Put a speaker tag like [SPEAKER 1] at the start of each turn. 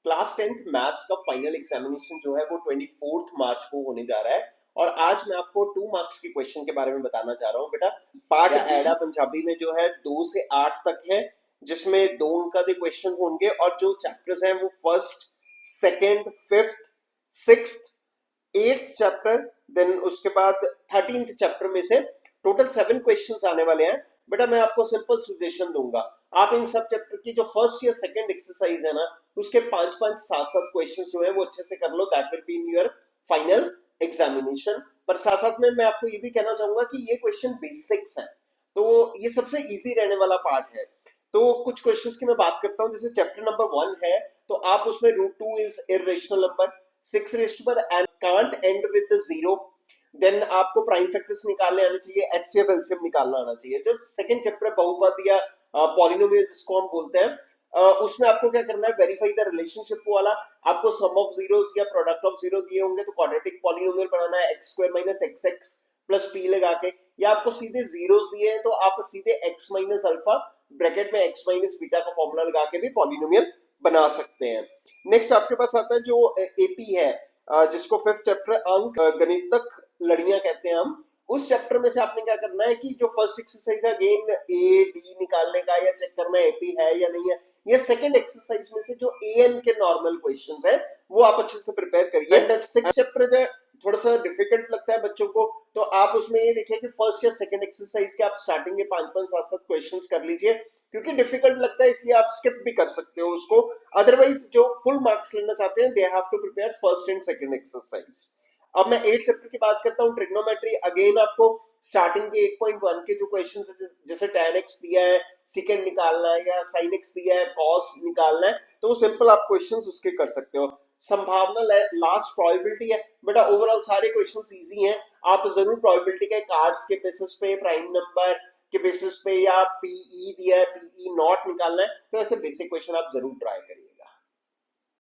[SPEAKER 1] Class 10th maths का final examination जो है वो 24 मार्च को होने जा रहा है। और आज मैं आपको 2 मार्क्स के क्वेश्चन के बारे में बताना चाह रहा हूँ बेटा। पार्ट एडा पंजाबी में जो है 2 से 8 तक है, जिसमें 2 अंक के क्वेश्चन होंगे और जो चैप्टर्स हैं वो first, second, fifth, sixth, 8th chapter, then उसके बाद 13th चैप्टर में से टोटल 7 क्वेश्चंस आने वाले हैं। बेटा मैं आपको सिंपल सजेशन दूंगा, आप इन सब चैप्टर की जो फर्स्ट या सेकंड एक्सरसाइज है ना, उसके 5-5, 7-7 क्वेश्चंस जो है वो अच्छे से कर लो। That will be in your final examination. पर साथ साथ में मैं आपको ये भी कहना चाहूंगा कि ये क्वेश्चन बेसिक्स हैं, तो ये सबसे इजी रहने वाला पार्ट है। तो कुछ क्वेश्चंस की मैं बात करता हूँ। जैसे चैप्टर नंबर 1 है, तो आप उसमें √2 is irrational number, 6 raised to power and can't and with the zero. Then आपको प्राइम फैक्टर्स निकालने आने चाहिए, एचसीएफ एलसीएम निकालना आना चाहिए। जो सेकंड चैप्टर है बहुपद या पॉलिनोमियल जिसको हम बोलते हैं, उसमें आपको क्या करना है, वेरीफाई द रिलेशनशिप वाला। आपको सम ऑफ जीरोस या प्रोडक्ट ऑफ जीरो दिए होंगे तो क्वाड्रेटिक पॉलिनोमियल बनाना है, x² - xx प्लस p लगा के, या आपको सीधे जीरोस दिए हैं तो आप सीधे x माइनस अल्फा ब्रैकेट में x माइनस बीटा का फॉर्मूला लगा के भी पॉलिनोमियल बना सकते हैं। नेक्स्ट आपके पास आता है जो एपी है, जिसको 5th चैप्टर अंक गणितक लड़ियां कहते हैं हम। उस चैप्टर में से आपने क्या करना है कि जो फर्स्ट एक्सरसाइज है अगेन ए डी निकालने का या चेक करना है एपी है या नहीं है, या सेकंड एक्सरसाइज में से जो एएन के नॉर्मल क्वेश्चंस है वो आप अच्छे से प्रिपेयर करिए। एंड 6th चैप्टर जो थोड़ा सा डिफिकल्ट लगता है बच्चों को, तो आप उसमें ये देखिए कि फर्स्ट या सेकंड एक्सरसाइज के आप स्टार्टिंग के 5-5, 7-7 क्वेश्चंस कर लीजिए, क्योंकि डिफिकल्ट लगता है इसलिए आप स्किप भी कर सकते हो उसको। अदरवाइज जो फुल मार्क्स लेना चाहते हैं they have to prepare first and second exercise. अब मैं 8th चैप्टर की बात करता हूँ, ट्रिग्नोमेट्री। अगेन आपको स्टार्टिंग के 8.1 के जो क्वेश्चंस है, जैसे tan x दिया है, सेकंड निकालना है, या sin x दिया है, cos निकालना है, तो वो सिंपल आप क्वेश्चंस उसके कर सकते हो। संभावना लास्ट प्रोबेबिलिटी है बेटा। ओवरऑल सारे क्वेश्चंस इजी हैं, आप जरूर प्रोबेबिलिटी के कार्ड्स के बेसिस पे, प्राइम नंबर के बेसिस पे, या पीई दिया है, पीई नॉट निकालना है, तो ऐसे बेसिक क्वेश्चन आप जरूर ट्राई करिए।